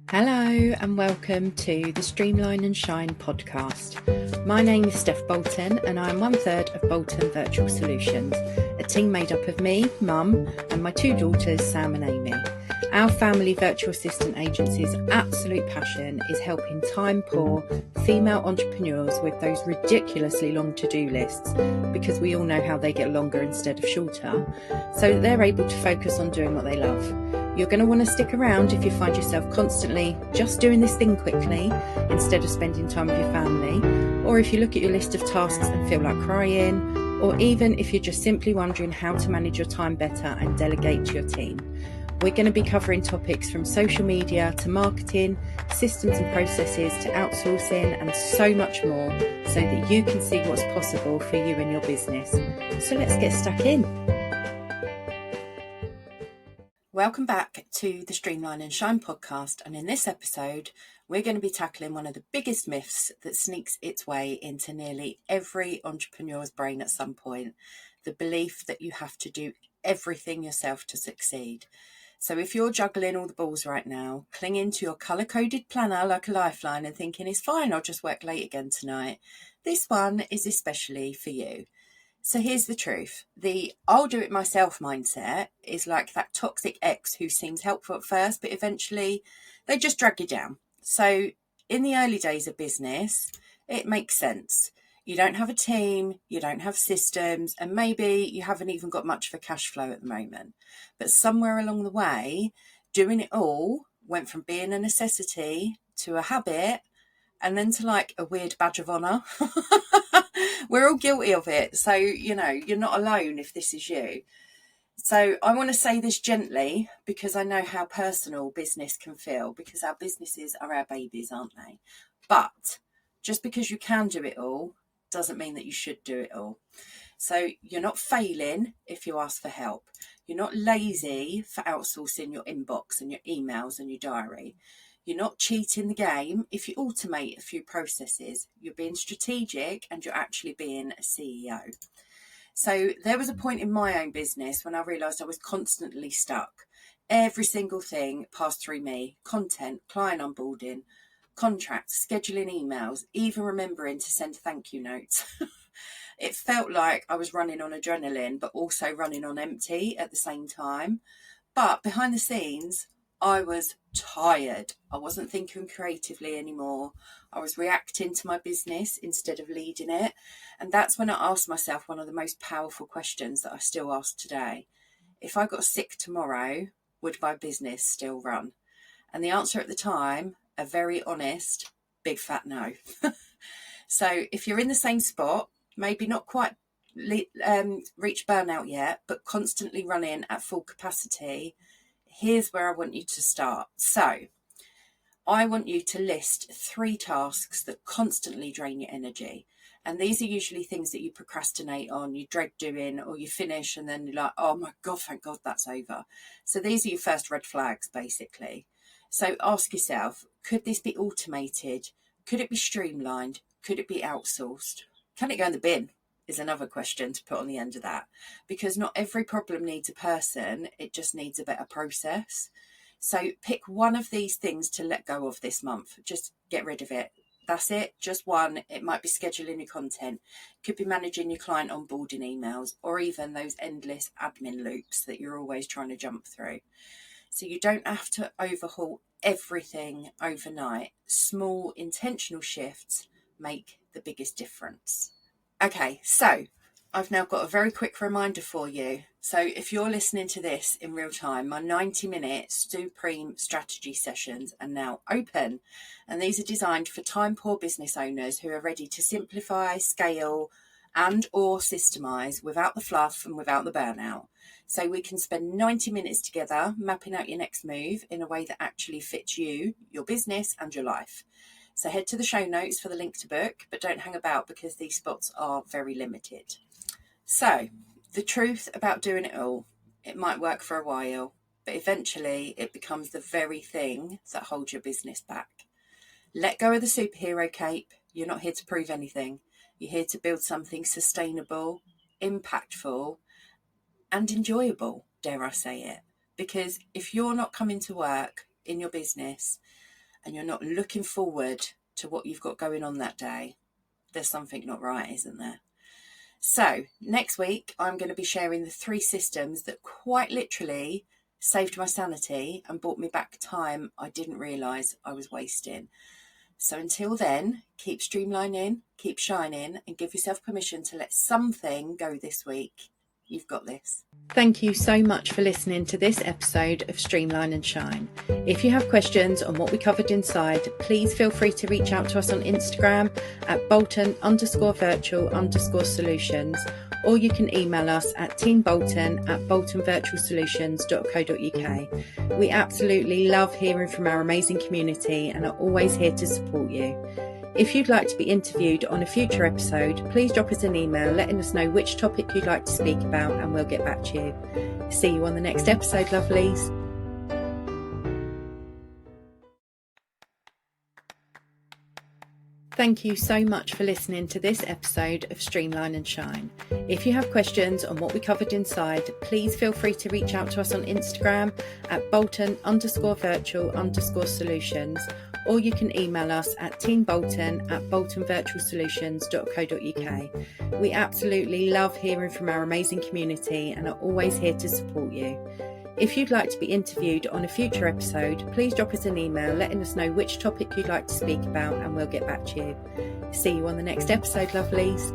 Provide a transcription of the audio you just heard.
Hello and welcome to the Streamline and Shine podcast. My name is Steph Bolton and I'm 1/3 of Bolton Virtual Solutions, a team made up of me, Mum, and my two daughters, Sam and Amy. Our family virtual assistant agency's absolute passion is helping time-poor female entrepreneurs with those ridiculously long to-do lists, because we all know how they get longer instead of shorter, so that they're able to focus on doing what they love. You're going to want to stick around if you find yourself constantly just doing this thing quickly instead of spending time with your family, or if you look at your list of tasks and feel like crying, or even if you're just simply wondering how to manage your time better and delegate to your team. We're going to be covering topics from social media to marketing, systems and processes to outsourcing, and so much more, so that you can see what's possible for you and your business. So let's get stuck in. Welcome back to the Streamline and Shine podcast, and in this episode we're going to be tackling one of the biggest myths that sneaks its way into nearly every entrepreneur's brain at some point: the belief that you have to do everything yourself to succeed. So if you're juggling all the balls right now, clinging to your colour-coded planner like a lifeline and thinking it's fine, I'll just work late again tonight, this one is especially for you. So here's the truth. The I'll do it myself mindset is like that toxic ex who seems helpful at first, but eventually they just drag you down. So in the early days of business, it makes sense. You don't have a team, you don't have systems, and maybe you haven't even got much of a cash flow at the moment. But somewhere along the way, doing it all went from being a necessity to a habit, and then to like a weird badge of honour. We're all guilty of it. So, you're not alone if this is you. So I want to say this gently because I know how personal business can feel, because our businesses are our babies, aren't they? But just because you can do it all doesn't mean that you should do it all. So you're not failing if you ask for help. You're not lazy for outsourcing your inbox and your emails and your diary. You're not cheating the game if you automate a few processes. You're being strategic and you're actually being a CEO. So there was a point in my own business when I realised I was constantly stuck. Every single thing passed through me: content, client onboarding, contracts, scheduling emails, even remembering to send thank you notes. It felt like I was running on adrenaline, but also running on empty at the same time. But behind the scenes, I was tired. I wasn't thinking creatively anymore. I was reacting to my business instead of leading it. And that's when I asked myself one of the most powerful questions that I still ask today. If I got sick tomorrow, would my business still run? And the answer at the time, a very honest, big fat no. So if you're in the same spot, maybe not quite reach burnout yet, but constantly running at full capacity, here's where I want you to start. So I want you to list 3 tasks that constantly drain your energy. And these are usually things that you procrastinate on, you dread doing, or you finish and then you're like, oh my God, thank God that's over. So these are your first red flags, basically. So ask yourself, could this be automated? Could it be streamlined? Could it be outsourced? Can it go in the bin? Is another question to put on the end of that, because not every problem needs a person, it just needs a better process. So pick one of these things to let go of this month. Just get rid of it. That's it, just one. It might be scheduling your content, could be managing your client onboarding emails, or even those endless admin loops that you're always trying to jump through. So you don't have to overhaul everything overnight. Small intentional shifts make the biggest difference. Okay, so I've now got a very quick reminder for you. So if you're listening to this in real time, my 90-minute Supreme strategy sessions are now open. And these are designed for time-poor business owners who are ready to simplify, scale, and or systemize without the fluff and without the burnout. So we can spend 90 minutes together mapping out your next move in a way that actually fits you, your business, and your life. So head to the show notes for the link to book, but don't hang about because these spots are very limited. So the truth about doing it all: it might work for a while, but eventually it becomes the very thing that holds your business back. Let go of the superhero cape. You're not here to prove anything. You're here to build something sustainable, impactful, and enjoyable, dare I say it. Because if you're not coming to work in your business and you're not looking forward to what you've got going on that day, there's something not right, isn't there? So next week, I'm going to be sharing the 3 systems that quite literally saved my sanity and brought me back time I didn't realise I was wasting. So until then, keep streamlining, keep shining, and give yourself permission to let something go this week. You've got this. Thank you so much for listening to this episode of Streamline and Shine. If you have questions on what we covered inside, please feel free to reach out to us on Instagram at bolton_virtual_solutions, or you can email us at teambolton@boltonvirtualsolutions.co.uk. We absolutely love hearing from our amazing community and are always here to support you. If you'd like to be interviewed on a future episode, please drop us an email letting us know which topic you'd like to speak about, and we'll get back to you. See you on the next episode, lovelies. Thank you so much for listening to this episode of Streamline and Shine. If you have questions on what we covered inside, please feel free to reach out to us on Instagram at bolton_virtual_solutions, or you can email us at teambolton@boltonvirtualsolutions.co.uk. We absolutely love hearing from our amazing community and are always here to support you. If you'd like to be interviewed on a future episode, please drop us an email letting us know which topic you'd like to speak about, and we'll get back to you. See you on the next episode, lovelies.